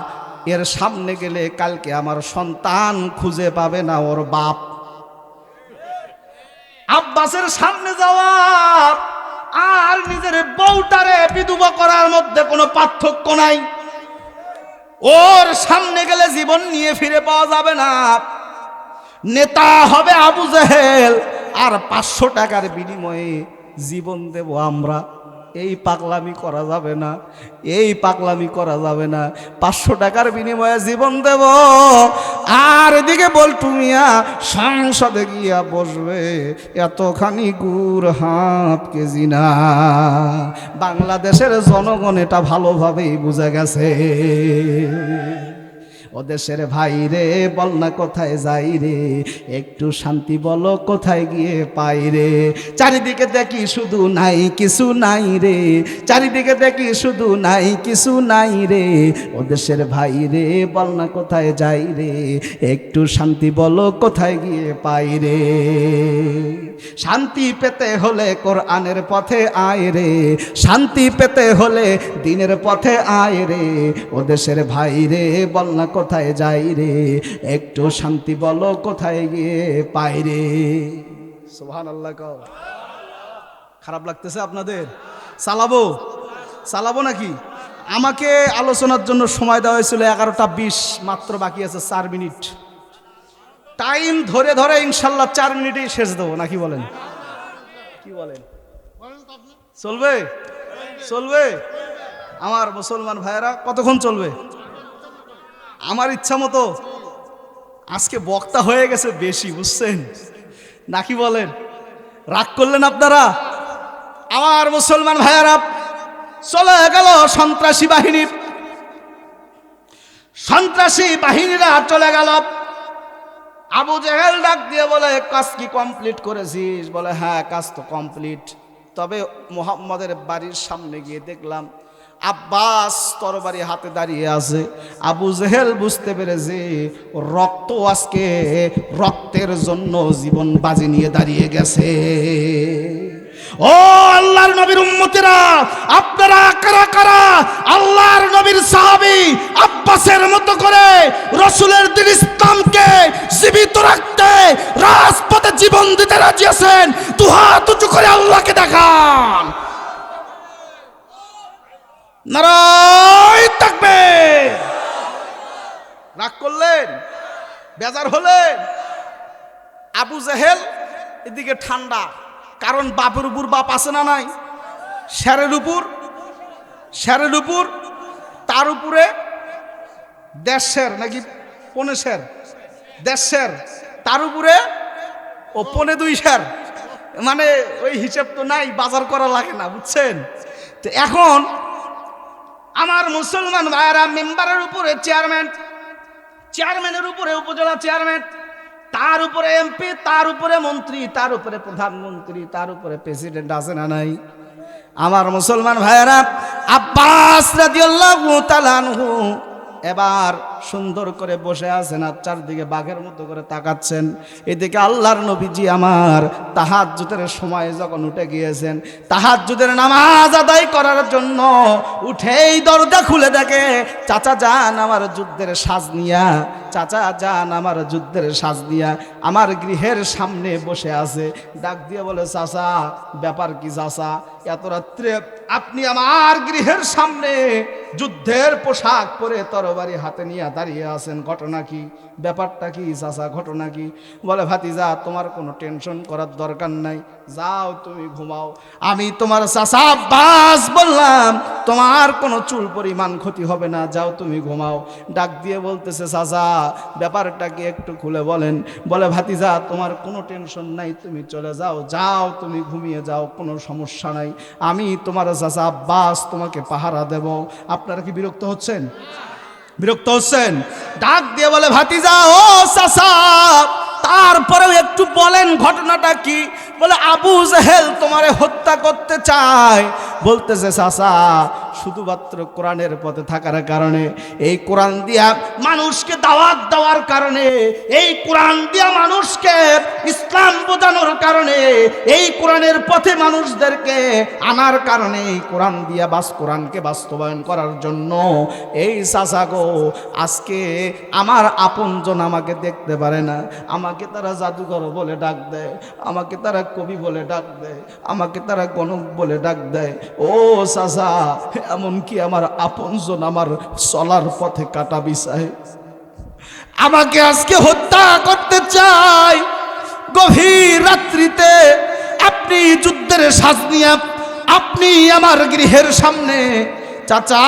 এর সামনে গেলে কালকে আমার সন্তান খুঁজে পাবে না ওর বাপ। আব্বাসের সামনে যাওয়া আর নিজের বউটারে বিধবা করার মধ্যে কোনো পার্থক্য নাই। ওর সামনে গেলে জীবন নিয়ে ফিরে পাওয়া যাবে না। নেতা হবে আবু জেহেল, আর 500 টাকার বিনিময়ে জীবন দেব আমরা। এই পাগলামি করা যাবে না, এই পাগলামি করা যাবে না। 500 টাকার বিনিময়ে জীবন দেব, আর এদিকে বল্টু মিয়া সংসদে গিয়া বসবে এতখানি গুড় হাফ কেজি না। বাংলাদেশের জনগণ এটা ভালোভাবেই বুঝে গেছে। ও দেশের ভাই রে, বল না কোথায় যাই রে, একটু শান্তি বলো কোথায় গিয়ে পাই রে। চারিদিকে দেখি শুধু নাই কিছু নাই রে, চারিদিকে দেখি শুধু নাই কিছু নাই রে। ও দেশের ভাই রে, বল না কোথায় যাই রে, একটু শান্তি বলো কোথায় গিয়ে পাই রে। শান্তি পেতে হলে কোরআনের পথে আয় রে, শান্তি পেতে হলে দিনের পথে আয় রে। ও দেশের ভাই রে, বল না কোথায় যাই রে, একটু শান্তি বলো কোথায় গিয়ে পাই রে। সুবহানাল্লাহ। খারাপ লাগতেছে আপনাদের? চালাবো নাকি? আমাকে আলোচনার জন্য সময় দেওয়া হয়েছিল 11টা 20, মাত্র বাকি আছে 4 মিনিট। টাইম ধরে ধরে ইনশাল্লাহ 4 মিনিটেই শেষ দেবো, নাকি বলেন? কি বলেন? চলবে? চলবে? আমার মুসলমান ভাইয়েরা, কতক্ষণ চলবে? আমার ইচ্ছা মতো। আজকে বক্তা হয়ে গেছে বেশি, বুঝছেন নাকি বলেন? রাগ করলেন আপনারা? আমার মুসলমান ভাইয়েরা, চলে গেল সন্ত্রাসী বাহিনী, সন্ত্রাসী বাহিনীরা চলে গেল। আবু জেহেল ডাক দিয়ে বলে, কাজ কি কমপ্লিট করেছিস? বলে হ্যাঁ, কাজ তো কমপ্লিট। তবে মুহাম্মাদের বাড়ির সামনে গিয়ে দেখলাম আব্বাস তরবারি হাতে দাঁড়িয়ে আছে। আবু জেহেল বুঝতে পেরেছে রক্ত আজকে রক্তের জন্য জীবন বাজি নিয়ে দাঁড়িয়ে গেছে। ও আল্লাহর নবীর উম্মতেরা, আপনারা কারা কারা আল্লাহর নবীর সাহাবী আব্বাসের মতো করে রাসূলের দ্বীন ইসলামকে জীবিত রাখতে রাজপথে জীবন দিতে রাজি আছেন? দুহাত উঁচু করে আল্লাহকে দেখান। নারায়ে তাকবীর। রাগ করলেন? বেজার হলেন? আবু জেহেল এদিকে ঠান্ডা, কারণ বাপের উপর বাপ আছে না নাই? শেরের উপর তার উপরে 1.5 শের নাকি 1.5 শের, 1.5 শের, তার উপরে ও 1.25 শের। মানে ওই হিসাব তো নাই, বাজার করা লাগে না, বুঝছেন? তো এখন আমার মুসলমান ভাইয়েরা, মেম্বারের উপরে চেয়ারম্যান, চেয়ারম্যানের উপরে উপজেলা চেয়ারম্যান, তার উপরে এমপি, তার উপরে মন্ত্রী, তার উপরে প্রধানমন্ত্রী, তার উপরে প্রেসিডেন্ট, আছে না নাই? আমার মুসলমান ভাইয়েরা, আব্বাস রাদিয়াল্লাহু তাআলা আনহু এবার সুন্দর করে বসে আছেন, আর চারদিকে বাঘের মতো করে তাকাচ্ছেন। এদিকে আল্লাহর নবীজি আমার তাহাজ্জুদের সময় যখন উঠে গিয়েছেন, তাহাজ্জুদের নামাজ আদায় করার জন্য উঠেই দরজা খুলে দেখে চাচা যান আমার যুদ্ধের সাজ নিয়া, চাচা যান আমার যুদ্ধের সাজ নিয়া আমার গৃহের সামনে বসে আছে। ডাক দিয়ে বলে, চাচা ব্যাপার কি চাচা, এত রাত্রে আপনি আমার গৃহের সামনে যুদ্ধের পোশাক পরে তরবারি হাতে নিয়ে দাঁড়িয়ে আছেন, ঘটনা কি? ব্যাপারটা কি চাচা, ঘটনা কি? বলে, ভাতিজা তোমার কোনো টেনশন করার দরকার নাই, যাও তুমি ঘুমাও। আমি তোমার চাচা আব্বাস বললাম, তোমার কোনো চুল পরিমাণ ক্ষতি হবে না, যাও তুমি ঘুমাও। ডাক দিয়ে বলতেছে, চাচা ব্যাপারটা কি একটু খুলে বলেন। বলে, ভাতিজা তোমার কোনো টেনশন নাই, তুমি চলে যাও, যাও তুমি ঘুমিয়ে যাও, কোনো সমস্যা নাই, আমি তোমার চাচা আব্বাস তোমাকে পাহারা দেব। আপনারা কি বিরক্ত হচ্ছেন? বিরক্ত হচ্ছেন? ডাক দিয়ে বলে, ভাতিজা ও চাচা তারপরেও একটু বলেন ঘটনাটা কি? বলে আবু জেহেল তোমারে হত্যা করতে চায়। বলতেছে চাচা শুধুমাত্র কোরআনের পথে থাকার কারণে, এই কোরআন দিয়া মানুষকে দাওয়াত দেওয়ার কারণে, এই কোরআন দিয়া মানুষকে ইসলাম বোঝানোর কারণে, এই কোরআনের পথে মানুষদেরকে আনার কারণে, এই কোরআন দিয়া কোরআনকে বাস্তবায়ন করার জন্য এই চাচা গো আজকে আমার আপনজন আমাকে দেখতে পারে না, আমাকে তারা জাদুঘর বলে ডাক দেয়, আমাকে তারা কবি বলে ডাক দেয়, আমাকে তারা গণক বলে ডাক দেয়। ও চাচা এমনকি আমার আপনজন আমার চলার পথে কাটা বিছায়, আমাকে আজকে হত্যা করতে চায়। গভীর রাত্রিতে আপনি যুদ্ধের সাজ নিয়ে আপনি আমার গৃহের সামনে চাচা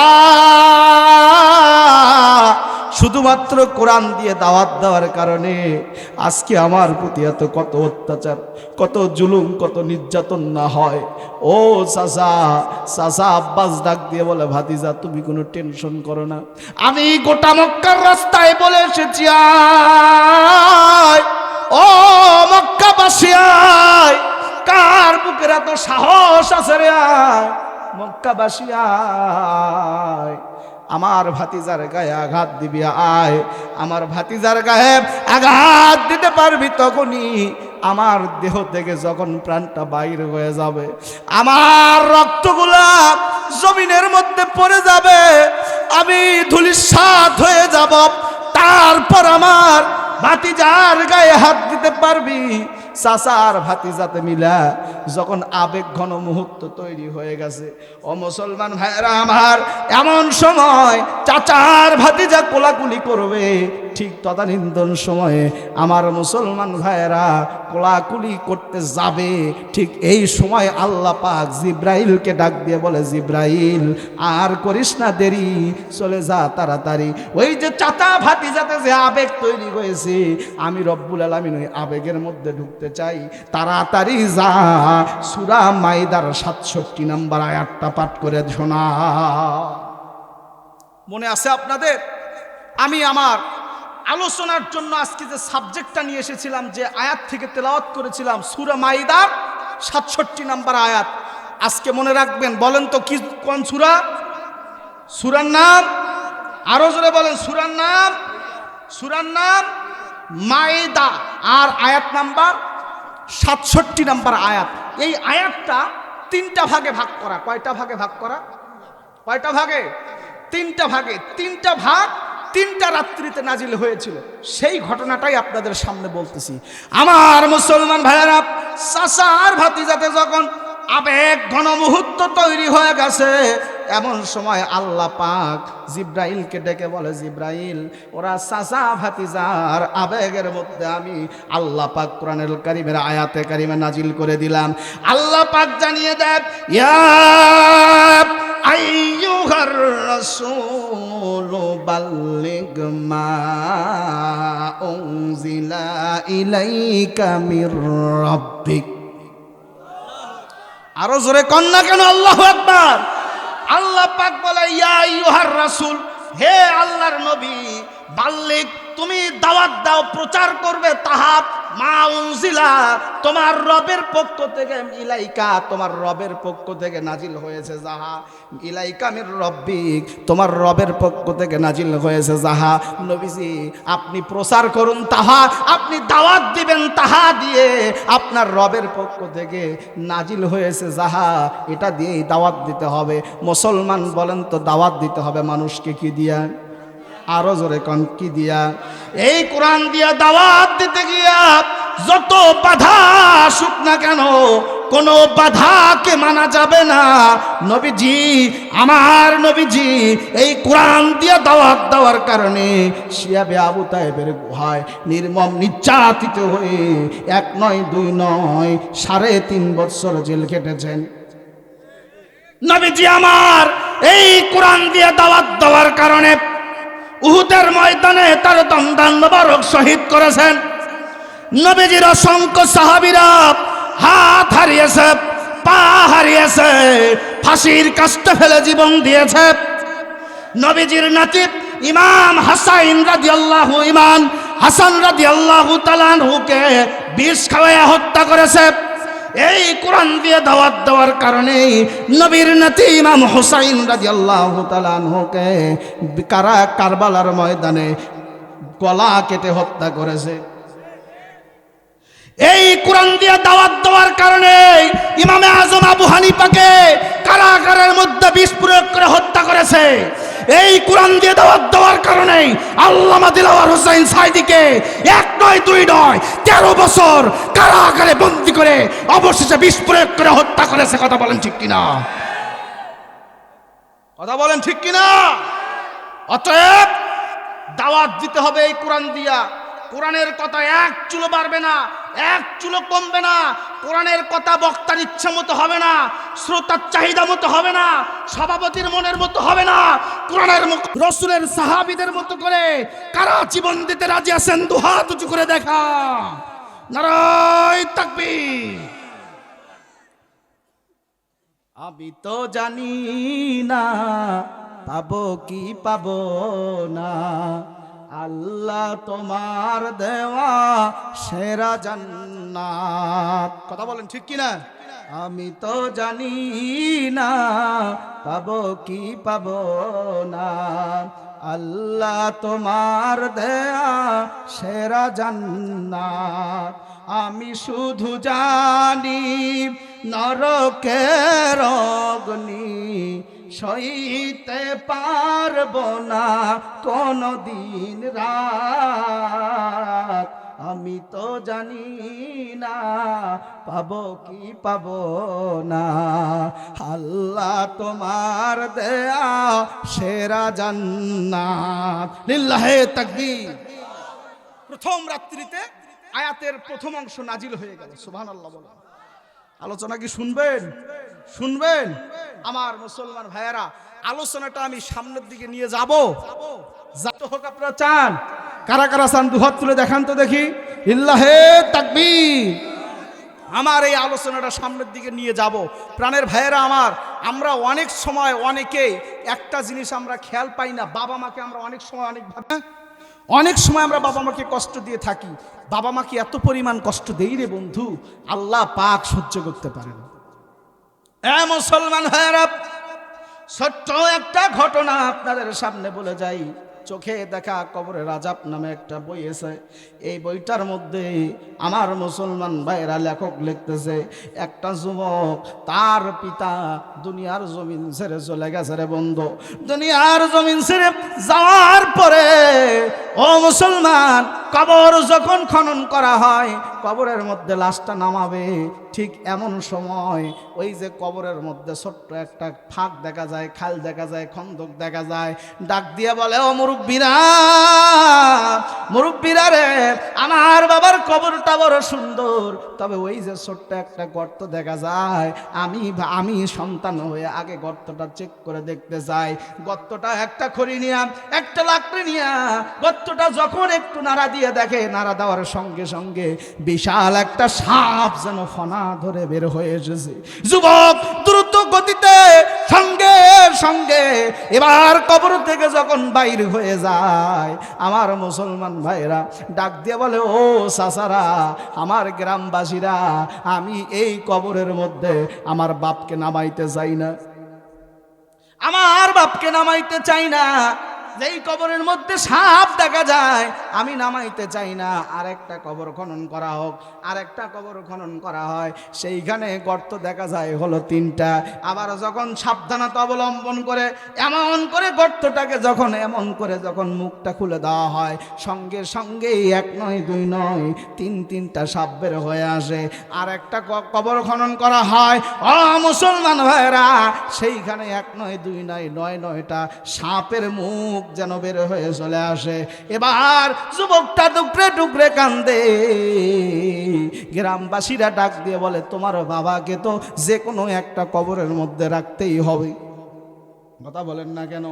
শুধুমাত্র কোরআন দিয়ে দাওয়াত দেওয়ার কারণে আজকে আমার প্রতি এত কত অত্যাচার, কত জুলুম, কত নির্যাতন না হয়। ও চাচা, চাচা আব্বাস ডাক দিয়ে বলে ভাতিজা তুমি কোনো টেনশন করো না, আমি গোটা মক্কার রাস্তায় বলে এসেছি আয়, ও মক্কাবাসী আয়, কার বুকের এত সাহস আছে রে আয়, মক্কাবাসী আয়, আমার ভাতিজার গায়ে আঘাত দিবি আয়, আমার ভাতিজার গায়ে আঘাত দিতে পারবি তখনই আমার দেহ থেকে যখন প্রাণটা বাইর হয়ে যাবে, আমার রক্তগুলা জমিনের মধ্যে পড়ে যাবে, আমি ধূলিসাৎ হয়ে যাব, তারপর আমার ভাতিজার গায়ে হাত দিতে পারবি। চাচার ভাতিজাতে মিলা যখন আবেগ ঘন মুহূর্ত তৈরি হয়ে গেছে, ও মুসলমান ভাইরা আমার, এমন সময় চাচার ভাতিজা কোলাকুলি করবে, ঠিক তদানীন্তন সময়ে আমার মুসলমান ভাইরা কোলাকুলি করতে যাবে, ঠিক এই সময় আল্লাহ পাক জিব্রাইলকে ডাক দিয়ে বলে জিব্রাইল আর করিস না দেরি, চলে যা তাড়াতাড়ি। ওই যে চাচা ভাতিজাতে যে আবেগ তৈরি হয়েছে, আমি রব্বুল আলামিন ওই আবেগের মধ্যে ঢুকতে চাই, তাড়াতাড়ি যা সূরা মাইদার 67 নম্বর আয়াতটা পাঠ করে শোনা। মনে আছে আপনাদের? আমি আমার আলোচনার জন্য আজকে যে সাবজেক্টটা নিয়ে এসেছিলাম, যে আয়াত থেকে তেলাওয়াত করেছিলাম সূরা মাইদার 67 নম্বর আয়াত, আজকে মনে রাখবেন। বলেন তো কি কোন সূরা? সূরার নাম আরো জোরে বলেন, সূরার নাম, সূরার নাম মাইদা, আর আয়াত নাম্বার 67 নম্বর আয়াত। এই আয়াতটা তিনটা ভাগে ভাগ করা। কয়টা ভাগে ভাগ করা? কয়টা ভাগে? তিনটা ভাগে। তিনটা ভাগ তিনটা রাত্রিতে নাজিল হয়েছিল, সেই ঘটনাটাই আপনাদের সামনে বলতেছি। আমার মুসলমান ভাইয়েরা, চাচা আর ভাতিজাতে যখন আবেগ ঘন মুহূর্ত তৈরি হয়ে গেছে, এমন সময় আল্লাহ পাক জিব্রাইলকে ডেকে বলে জিব্রাইল ওরা চাচা ভাতিজার আবেগের মধ্যে আমি আল্লাহ পাক কোরআনুল কারীমের আয়াতে কারিমা নাজিল করে দিলাম। আল্লাহ পাক জানিয়ে দেন, ইয়া আইয়ুহার রাসূল বাল্লিগ মা উনজিলা ইলাইকা মির রাব্বিক। আরো জোরে কন্যা কেন? আল্লাহু আকবার। আল্লাহ পাক বলে ইয়া আইয়ুহার রাসূল, হে আল্লাহর নবী, বাল্লিগ তুমি দাওয়াত দাও, প্রচার করবে, তাহা মা উনজিলা তোমার রবের পক্ষ থেকে, ইলাইকা তোমার রবের পক্ষ থেকে নাজিল হয়েছে, যাহা ইলাইকা মির রব্বিক তোমার রবের পক্ষ থেকে নাজিল হয়েছে, যাহা নবীজি আপনি প্রচার করুন, তাহা আপনি দাওয়াত দিবেন, তাহা দিয়ে আপনার রবের পক্ষ থেকে নাজিল হয়েছে, যাহা এটা দিয়েই দাওয়াত দিতে হবে। মুসলমান বলেন তো দাওয়াত দিতে হবে মানুষকে কি দিয়া? আরো জোরে কোন কি দিয়া? এই কোরআন দিয়া দাওয়াত দিতে গিয়া যত বাধা আসুক না কেন, কোনো বাধাকে মানা যাবে না। নবীজি, আমার নবীজি এই কোরআন দিয়া দাওয়াত দেওয়ার কারণে শিয়াবে আবু তায়েবের গুহায় নির্মম নির্যাতিত হয়ে 1 নয় 2 নয় 3.5 বছর জেল কেটেছেন। নবীজি আমার এই কোরআন দিয়ে দাওয়াত দেওয়ার কারণে উহুদের ময়দানে তার দন্দান মোবারক শহীদ করেছেন। নবীজির অসংখ্য সাহাবীরা হাত হারিয়েছে, পা হারিয়েছে, ফাঁসির কাস্টে ফেলে জীবন দিয়েছে। নবীজির নাতি ইমাম হাসাইন রাদিয়াল্লাহু হাসান রাদিয়াল্লাহু তাআলা আনহুকে বিষ খাওয়ায়া হত্যা করেছে। এই কোরআন দিয়ে দাওয়াত দেওয়ার কারণে নবীর নাতি ইমাম হুসাইন রাদিয়াল্লাহু তাআলা আনহুকে কারবালার ময়দানে গলা কেটে হত্যা করেছে। এই কোরআন দিয়ে দাওয়াত দেওয়ার কারণে ইমামে আজম আবু হানিফাকে কারাগারের মধ্যে বিষ প্রয়োগ করে হত্যা করেছে। এই কোরআন দিয়ে দাওয়াত দেওয়ার কারণে আল্লামা দিলওয়ার হোসেন সাইদিকে 1 নয় 2 নয় 13 বছর কারাগারে বন্দী করে অবশেষে বিষ প্রয়োগ করে হত্যা করেছে। কথা বলেন ঠিক কিনা? কথা বলেন ঠিক কিনা? অতএব দাওয়াত দিতে হবে এই কোরআন দিয়া। কোরআনের কথা এক চুলো বাড়বে না, এক চুলো কমবে না। কোরআনের কথা বক্তার ইচ্ছা মতো হবে না, শ্রোতার চাহিদা মতো হবে না, সভাপতির মনের মতো হবে না। কোরআনের রাসূলের সাহাবীদের মতো করে কারা জীবন দিতে রাজি আছেন? দুহাত উঁচু করে দেখা। নারায়ে তাকবীর। আমি তো জানি না পাবো কি পাবো না, আল্লাহ তোমার দেওয়া সেরা জান্নাত। কথা বলেন ঠিক কিনা? আমি তো জানি না পাবো কি পাবো না, আল্লাহ তোমার দেয়া সেরা জান্নাত। আমি শুধু জানি নরকের অগ্নি সইতে পারবো না কোনো দিন রাত। আমি তো জানি না পাবো কি পাবো না, আল্লাহ তোমার দেয়া সেরা জান্নাত। লিল্লাহে তাকবীর। প্রথম রাত্রিতে আয়াতের প্রথম অংশ নাজিল হয়ে গেল। সুবহানাল্লাহ বলেন। আলোচনা কি শুনবেন? শুনবেন? আমার মুসলমান ভাইয়েরা, আলোচনাটা আমি সামনের দিকে নিয়ে যাব। যাতে হোক আপনারা চান? কারা কারা চান? দুহাত তুলে দেখান তো দেখি। লিল্লাহে তাকবীর। আমার এই আলোচনাটা সামনের দিকে নিয়ে যাব। প্রাণের ভাইয়েরা আমার, আমরা অনেক সময় অনেকেই একটা জিনিস আমরা খেয়াল পাই না, বাবা মাকে আমরা অনেক সময় অনেক সময় আমরা বাবা মাকে কষ্ট দিয়ে থাকি। বাবা মাকে এত পরিমাণ কষ্ট দেই রে বন্ধু, আল্লাহ পাক সহ্য করতে পারেন। মুসলমান ভাইয়েরা, ছোট্ট একটা ঘটনা আপনাদের সামনে বলে যাই। চোখে দেখা কবরের আযাব নামে একটা বই আছে। এই বইটার মধ্যে আমার মুসলমান ভাইয়েরা লেখক লিখতেছে, একটা যুবক তার পিতা দুনিয়ার জমিন ছেড়ে চলে গেছে রে বন্ধু। দুনিয়ার জমিন ছেড়ে যাওয়ার পরে ও মুসলমান, কবর যখন খনন করা হয়, কবরের মধ্যে লাশটা নামাবে, ঠিক এমন সময় ওই যে কবরের মধ্যে ছোট্ট একটা ফাঁক দেখা যায়, খাল দেখা যায়, খন্দক দেখা যায়। ডাক দিয়ে বলে, ও মুরব্বীরা, মুরব্বীরা রে, আমার বাবার কবরটা বড় সুন্দর, তবে ওই যে ছোট্ট একটা গর্ত দেখা যায়, আমি সন্তান হয়ে আগে গর্তটা চেক করে দেখতে চাই। গর্তটা একটা খড়ি নিয়া, একটা লাকড়ি নিয়া গর্তটা যখন একটু নাড়া দিয়ে দেখে, নাড়া দেওয়ার সঙ্গে সঙ্গে বিশাল একটা সাপ যেন ফনা ধরে বের হয়ে এসেছে। যুবক দ্রুত গতিতে সঙ্গে সঙ্গে এবার কবর থেকে যখন বাইর হয়ে যায়, আমার মুসলমান ভাইরা ডাক দিয়ে বলে, ও চাচারা, আমার গ্রামবাসীরা, আমি এই কবরের মধ্যে আমার বাপকে নামাইতে চাই না, আমার বাপকে নামাইতে চাই না। যেই কবরের মধ্যে সাপ দেখা যায়, আমি নামাইতে চাই না। আরেকটা কবর খনন করা হোক। আরেকটা কবর খনন করা হয়, সেইখানে গর্ত দেখা যায় হলো 3টা। আবার যখন সাবধানতা অবলম্বন করে এমন করে গর্তটাকে এমন করে যখন মুখটা খুলে দেওয়া হয়, সঙ্গে সঙ্গে 1 নয় 2 নয় 3টা সাপ বের হয়ে আসে। আর একটা কবর খনন করা হয়, ও মুসলমান ভাইরা, সেইখানে 1 নয় 2 নয় 9টা সাপের মুখ যেন বের হয়ে চলে আসে। এবার যুবকটা টুকরে টুকরে কান্দে। গ্রামবাসীরা ডাক দিয়ে বলে, তোমার বাবাকে তো যে কোনো একটা কবরের মধ্যে রাখতেই হবে। কথা বলেন না কেন?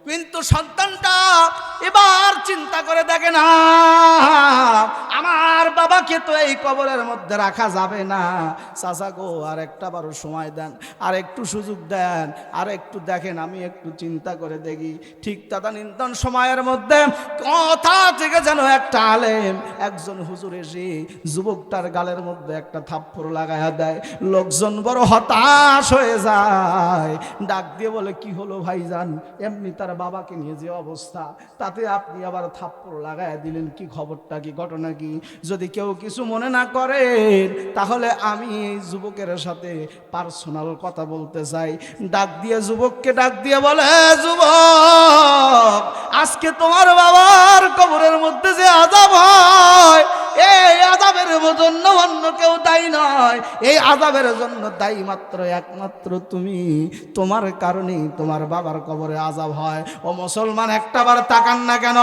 কিন্তু সন্তানটা এবার চিন্তা করে দেখে না, আমার বাবাকে তো এই কবরের মধ্যে রাখা যাবে না। চাচা গো, আর একটা বারো সময় দেন, আর একটু সুযোগ দেন, আর একটু দেখেন, আমি একটু চিন্তা করে দেখি। ঠিক তদানীন্তন সময়ের মধ্যে কথা থেকে যেন একটা আলেম, একজন হুজুর এসে যুবকটার গালের মধ্যে একটা থাপ্পড় লাগায়া দেয়। লোকজন বড় হতাশ হয়ে যায়, ডাক দিয়ে বলে, কি হলো ভাইজান? এমনি তার বাবাকে নিয়ে যে অবস্থা, তাতে আপনি আবার থাপ্পড় লাগায়া দিলেন, কি খবরটা, কি ঘটনা কি? যদি কেউ কিছু মনে না করে তাহলে আমি এই যুবকের সাথে পার্সোনাল কথা বলতে চাই। ডাক দিয়ে যুবককে ডাক দিয়ে বলে, যুবক, আজকে তোমার বাবার কবরের মধ্যে যে আযাব হয়, এই আযাবের জন্য অন্য কেউ দায়ী নয়। এই আযাবের জন্য দায়ী মাত্র একমাত্র তুমি। তোমার কারণেই তোমার বাবার কবরে আযাব হয়। ও মুসলমান, একটাবার তাকান না কেন?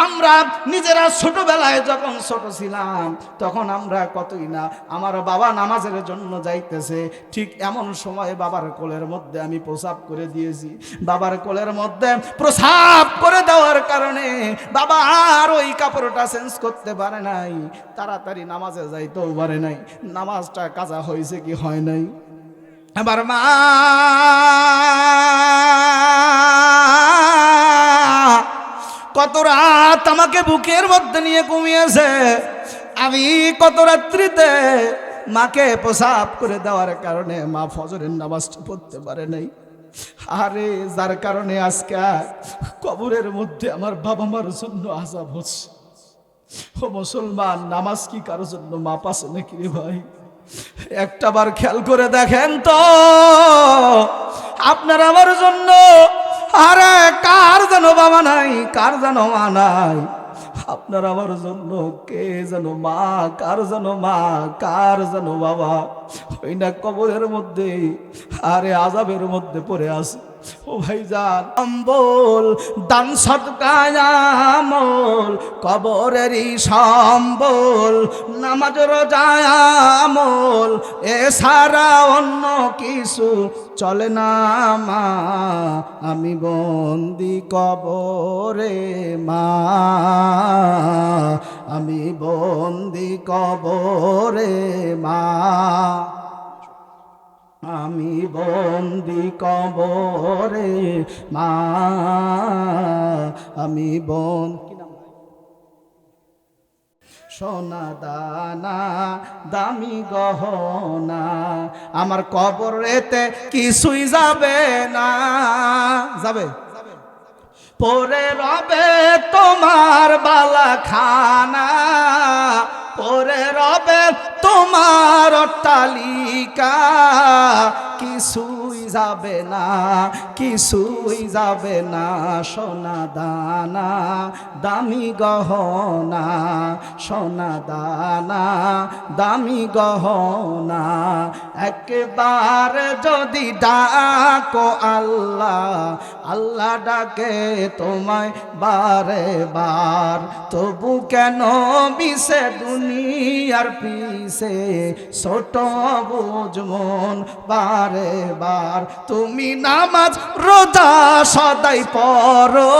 আমরা নিজেরা ছোটবেলায় যখন ছোট ছিলাম তখন আমরা কতই না, আমার বাবা নামাজের জন্য যাইতেছে, ঠিক এমন সময় বাবার কোলের মধ্যে আমি প্রসাব করে দিয়েছি। বাবার কোলের মধ্যে প্রসাব করে দেওয়ার কারণে বাবা আর ওই কাপড়টা চেঞ্জ করতে পারে নাই, তাড়াতাড়ি নামাজে যাইতেও পারে নাই। নামাজটা কাজা হয়েছে কি হয় নাই? আবার মা কত রাত আমাকে বুকের মধ্যে নিয়ে ঘুমিয়েছে। আমি কত রাত্রিতে মাকে প্রসাব করে দেওয়ার কারণে মা ফজরের নামাজটা পড়তে পারে নাই। আরে যার কারণে আজকে কবরের মধ্যে আমার বাবা মার জন্য আযাব হচ্ছে। ও মুসলমান, নামাজ কি কারোর জন্য মাপ আছে নাকি রে ভাই? একটাবার খেয়াল করে দেখেন তো, আপনার আমার জন্য আরে কার যেন বাবা নাই, কার যেন মা নাই। আপনার আমার জন্য কে যেন মা, কার যেন মা, কার যেন বাবা, ওই না কবরের মধ্যে আরে আযাবের মধ্যে পড়ে আছে। ও ভাইজান, সম্বল দান সদকায় আমল, কবরেরই সম্বল নামাজ রোজা আমল, এছাড়া অন্য কিছু চলে না মা। আমি বন্দি কবরে মা, আমি বন্দি কবরে মা, আমি বন্দি কবরে মা, আমি সোনা দানা দামি গহনা আমার কবরেতে কিছুই যাবে না। যাবে পরে রবে তোমার বালা খানা, পরে রবে তোমার অট্টালিকা, কিছুই যাবে না, কিছুই যাবে না। সোনা দানা দামি গহনা, সোনা দানা দামি গহনা, একবার যদি ডাকো আল্লাহ, আল্লাহ ডাকে তোমায় বারে বার, তবু কেন মিশে দুনিয়ার পিছে ছোট বুঝ মন বারে বার। তুমি নামাজ রোজা সদাই পড়ো,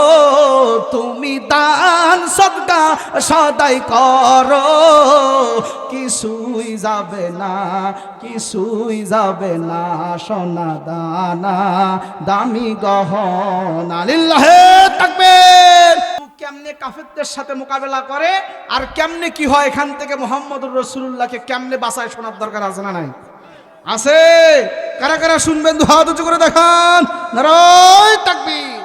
তুমি দান সদকা সদাই করো, কিছুই যাবে না, কিছুই যাবে না। সোনা দানা দামি গহনা। লিল্লাহে তাকবীর। কেমনে কাফেরদের সাথে মোকাবেলা করে আর কেমনে কি হয়, এখান থেকে মুহাম্মদুর রাসূলুল্লাহকে কেমনে বাঁচায় শোনার দরকার আছে না নাই? আছে। কারা কারা শুনবেন? হাত উঁচু করে দেখান। নারায়ে তাকবীর।